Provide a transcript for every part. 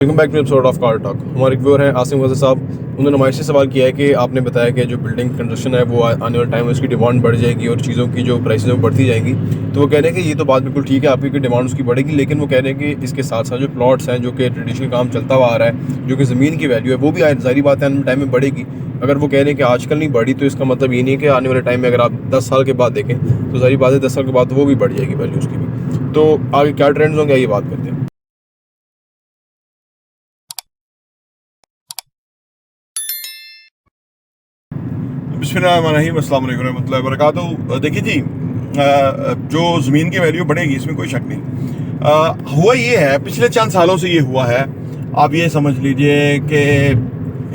Welcome back to episode of car talk. हमारे viewer हैं आसिम वज़ीर साहब। उन्होंने हमारे से सवाल किया है कि आपने बताया कि जो बिल्डिंग कंस्ट्रक्शन है वो आने वाले टाइम में उसकी डिमांड बढ़ जाएगी और चीज़ों की जो प्राइसेस है वो बढ़ती जाएंगी। तो वो कह रहे हैं कि ये तो बात बिल्कुल ठीक है, आपकी डिमांड उसकी बढ़ेगी, लेकिन वो कह रहे हैं कि इसके साथ साथ जो प्लॉट्स हैं जो कि ट्रेडिशनल काम चलता हुआ आ रहा है, जो कि ज़मीन की वैल्यू है वो भी ज़ाहिर बात है आने वाले टाइम में बढ़ेगी। अगर वो कह रहे हैं कि आजकल नहीं बढ़ी तो इसका मतलब ये नहीं है कि आने वाले टाइम में अगर आप 10 साल के बाद देखें तो ज़ाहिर बात है 10 साल के बाद वो भी बढ़ जाएगी वैल्यू उसकी भी। तो आगे क्या ट्रेंड्स होंगे ये बात करते हैं। बिस्मिल्लाहिर्रहमानिर्रहीम, अस्सलाम वालेकुम रहमतुल्लाहि व बरकातहू। देखिए जी, जो ज़मीन की वैल्यू बढ़ेगी इसमें कोई शक नहीं। हुआ ये है, पिछले चंद सालों से ये हुआ है। आप ये समझ लीजिए कि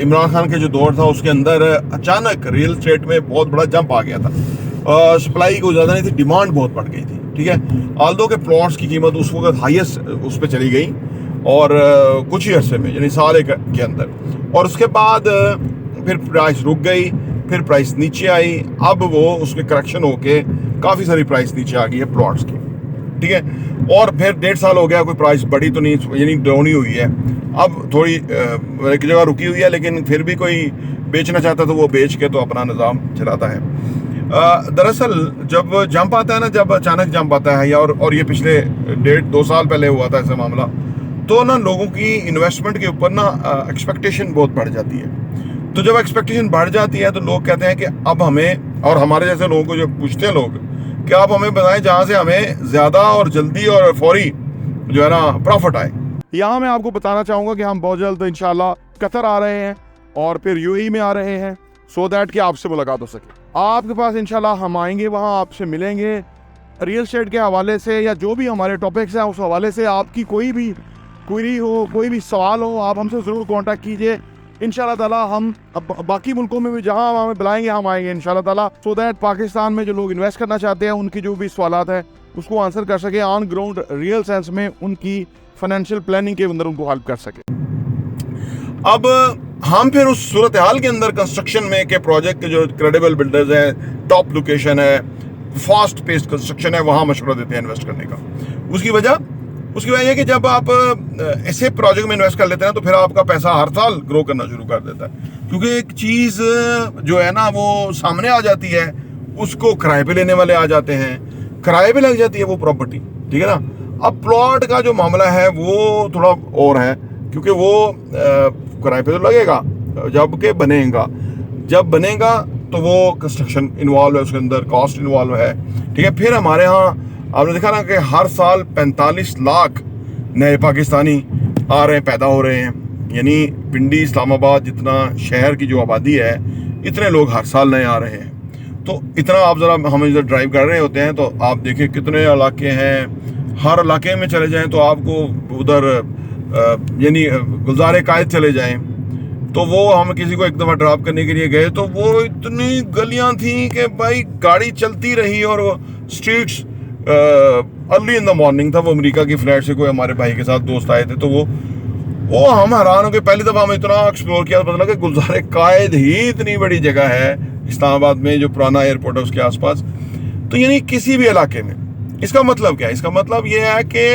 इमरान खान के जो दौर था उसके अंदर अचानक रियल एस्टेट में बहुत बड़ा जंप आ गया था। सप्लाई को ज़्यादा नहीं थी, डिमांड बहुत बढ़ गई थी। ठीक है, आल्दो के प्लॉट्स की कीमत उस वक्त हाईएस्ट उस पर चली गई और कुछ ही अरसे में, यानी साल एक के अंदर, और उसके बाद फिर प्राइस रुक गई, फिर प्राइस नीचे आई। अब वो उसमें करेक्शन होके काफ़ी सारी प्राइस नीचे आ गई है प्लॉट्स की। ठीक है, और फिर 1.5 साल हो गया, कोई प्राइस बढ़ी तो नहीं, यानी डाउन ही हुई है। अब थोड़ी एक जगह रुकी हुई है, लेकिन फिर भी कोई बेचना चाहता तो वो बेच के तो अपना निज़ाम चलाता है। दरअसल जब जंप आता है ना, जब अचानक जंप आता है, या और ये पिछले 1.5-2 साल पहले हुआ था ऐसा मामला, तो ना लोगों की इन्वेस्टमेंट के ऊपर ना एक्सपेक्टेशन बहुत बढ़ जाती है। तो जब एक्सपेक्टेशन बढ़ जाती है तो लोग कहते हैं कि अब हमें, और हमारे जैसे लोगों को जब पूछते हैं लोग कि आप हमें बताएं जहाँ से हमें ज़्यादा और जल्दी और फौरी जो है ना प्रॉफिट आए। यहाँ मैं आपको बताना चाहूँगा कि हम बहुत जल्द इंशाल्लाह कतर आ रहे हैं और फिर यूएई में आ रहे हैं, सो दैट कि आपसे मुलाकात हो सके। आपके पास इंशाल्लाह हम आएंगे, वहाँ आपसे मिलेंगे रियल एस्टेट के हवाले से, या जो भी हमारे टॉपिक्स हैं उस हवाले से आपकी कोई भी क्वेरी हो, कोई भी सवाल हो, आप हमसे ज़रूर कॉन्टैक्ट कीजिए। इंशाल्लाह ताला हम बाकी मुल्कों में भी जहां हमें बुलाएंगे हम आएंगे इंशाल्लाह ताला, सो दैट पाकिस्तान में जो लोग इन्वेस्ट करना चाहते हैं उनकी जो भी सवालात हैं उसको आंसर कर सके, ऑन ग्राउंड रियल सेंस में उनकी फाइनेंशियल प्लानिंग के अंदर उनको हेल्प कर सके। अब हम फिर उस सूरत हाल के अंदर कंस्ट्रक्शन में के प्रोजेक्ट के जो क्रेडिबल बिल्डर्स हैं, टॉप लोकेशन है, फास्ट पेस्ड कंस्ट्रक्शन है, वहाँ मशवरा देते हैं इन्वेस्ट करने का। उसकी वजह यह कि जब आप ऐसे प्रोजेक्ट में इन्वेस्ट कर लेते हैं तो फिर आपका पैसा हर साल ग्रो करना शुरू कर देता है, क्योंकि एक चीज़ जो है ना वो सामने आ जाती है, उसको किराए पे लेने वाले आ जाते हैं, किराए पे लग जाती है वो प्रॉपर्टी। ठीक है ना। अब प्लॉट का जो मामला है वो थोड़ा और है, क्योंकि वो किराए पे तो लगेगा जबकि जब बनेगा तो वो कंस्ट्रक्शन इन्वॉल्व है, उसके अंदर कॉस्ट इन्वॉल्व है। ठीक है, फिर हमारे यहाँ आपने देखा ना कि हर साल 45 लाख नए पाकिस्तानी आ रहे हैं, पैदा हो रहे हैं। यानी पिंडी इस्लामाबाद जितना शहर की जो आबादी है, इतने लोग हर साल नए आ रहे हैं। तो इतना आप ज़रा, हम इधर ड्राइव कर रहे होते हैं तो आप देखें कितने इलाके हैं। हर इलाके में चले जाएं तो आपको उधर यानी गुलजार कायद चले जाएं तो वो, हम किसी को एक दफ़ा ड्रॉप करने के लिए गए तो वो इतनी गलियां थी कि भाई गाड़ी चलती रही, और वो streets early in the morning था। वो अमेरिका की फ्लैट से कोई हमारे भाई के साथ दोस्त आए थे, तो वो हम हैरान हो गए। पहली दफ़ा हम इतना एक्सप्लोर किया तो पता लगा कि गुलजार कायद ही इतनी बड़ी जगह है इस्लामाबाद में, जो पुराना एयरपोर्ट है उसके आसपास। तो यानी किसी भी इलाके में, इसका मतलब क्या है? इसका मतलब ये है कि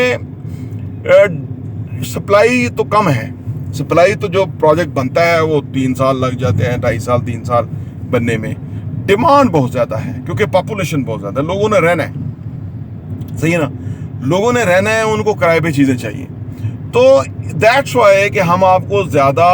सप्लाई तो कम है। सप्लाई तो जो प्रोजेक्ट बनता है वो 3 साल लग जाते हैं, 2.5 साल 3 साल बनने में। डिमांड बहुत ज़्यादा है क्योंकि पॉपुलेशन बहुत ज़्यादा है, लोगों ने रहना है। सही है ना, लोगों ने रहना है, उनको किराए पे चीज़ें चाहिए। तो दैट्स वाई कि हम आपको ज़्यादा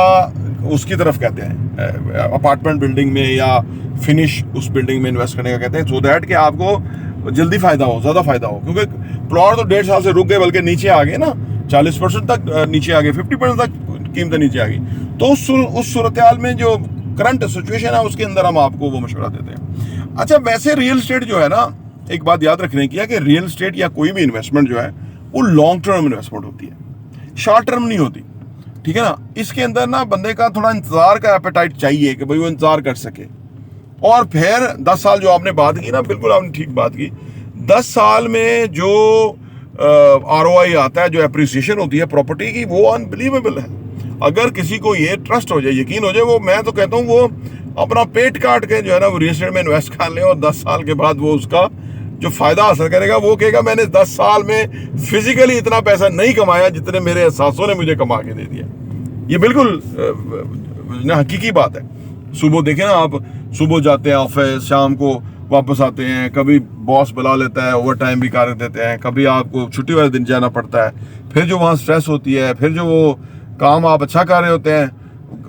उसकी तरफ कहते हैं, अपार्टमेंट बिल्डिंग में या फिनिश उस बिल्डिंग में इन्वेस्ट करने का कहते हैं, सो दैट कि आपको जल्दी फ़ायदा हो, ज़्यादा फ़ायदा हो। क्योंकि प्लॉट तो 1.5 साल से रुक गए, बल्कि नीचे आ गए ना, 40% तक नीचे आ गए, 50% तक कीमतें नीचे आ गई। तो उस सूरत हाल में जो करंट सिचुएशन है उसके अंदर हम आपको वो मशवरा देते हैं। अच्छा, वैसे रियल एस्टेट जो है ना, एक बात याद रखने की है कि रियल एस्टेट या कोई भी इन्वेस्टमेंट जो है वो लॉन्ग टर्म इन्वेस्टमेंट होती है, शॉर्ट टर्म नहीं होती। ठीक है ना, इसके अंदर ना बंदे का थोड़ा इंतजार का एपेटाइट चाहिए कि भाई वो इंतजार कर सके। और फिर 10 साल जो आपने बात की ना, बिल्कुल आपने ठीक बात की। 10 साल में जो ROI आता है, जो एप्रिसिएशन होती है प्रॉपर्टी की, वो अनबिलीवेबल है। अगर किसी को ये ट्रस्ट हो जाए, यकीन हो जाए, वो, मैं तो कहता हूँ वो अपना पेट काट के जो है ना वो रियल एस्टेट में इन्वेस्ट कर ले, और 10 साल के बाद वो उसका जो फायदा हासिल करेगा वो कहेगा मैंने 10 साल में फिजिकली इतना पैसा नहीं कमाया जितने मेरे एहसासों ने मुझे कमा के दे दिया। ये बिल्कुल हकीकी बात है। सुबह देखें ना आप, सुबह जाते हैं ऑफिस, शाम को वापस आते हैं, कभी बॉस बुला लेता है, ओवर टाइम भी कर देते हैं, कभी आपको छुट्टी वाले दिन जाना पड़ता है, फिर जो वहाँ स्ट्रेस होती है, फिर जो वो काम आप अच्छा कर रहे होते हैं,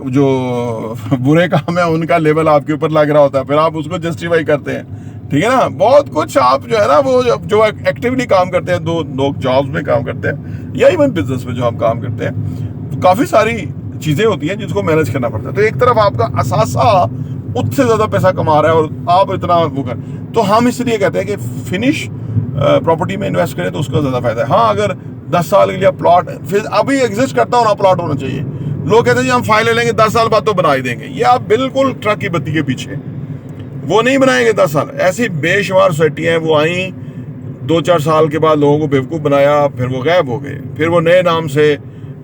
जो बुरे काम है उनका लेवल आपके ऊपर लग रहा होता है, फिर आप उसको जस्टिफाई करते हैं, ठीक है ना। बहुत कुछ आप जो है ना वो जो एक्टिवली काम करते हैं, दो लोग जॉब्स में काम करते हैं या इवन बिजनेस में जो हम काम करते हैं, तो काफ़ी सारी चीज़ें होती हैं जिसको मैनेज करना पड़ता है। तो एक तरफ आपका असासा उससे ज़्यादा पैसा कमा रहा है और आप इतना वो कर, तो हम इसलिए कहते हैं कि फिनिश प्रॉपर्टी में इन्वेस्ट करें तो उसका ज़्यादा फायदा है। हाँ, अगर 10 साल के लिए प्लॉट फिर अभी एग्जिस्ट करता होना प्लॉट होना चाहिए। लोग कहते हैं जी हम फाइल ले लेंगे 10 साल बाद तो बना ही देंगे, ये आप बिल्कुल ट्रक की बत्ती के पीछे, वो नहीं बनाएंगे 10 साल। ऐसी बेशुमार सोसाइटियाँ हैं, वो आई 2-4 साल के बाद लोगों को बेवकूफ़ बनाया, फिर वो गायब हो गए, फिर वो नए नाम से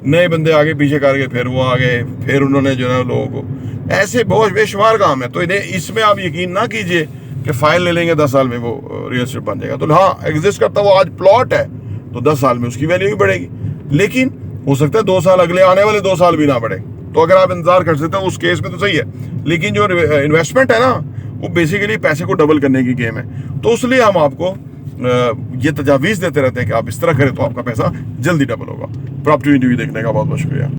नए बंदे आगे पीछे करके फिर वो आ गए, फिर उन्होंने जो है लोगों को, ऐसे बहुत बेशुमार काम है। तो इसमें आप यकीन ना कीजिए कि फाइल ले लेंगे 10 साल में वो रियल एस्टेट बन जाएगा। तो हाँ, एग्जिस्ट करता वो आज प्लॉट है तो 10 साल में उसकी वैल्यू भी बढ़ेगी, लेकिन हो सकता है 2 साल अगले आने वाले 2 साल भी ना बढ़े। तो अगर आप इंतजार कर सकते हैं उस केस में तो सही है, लेकिन जो इन्वेस्टमेंट है ना वो बेसिकली पैसे को डबल करने की गेम है। तो इसलिए हम आपको ये तजावीज़ देते रहते हैं कि आप इस तरह करें तो आपका पैसा जल्दी डबल होगा। प्रॉपर्टी इंटरव्यू देखने का बहुत बहुत शुक्रिया।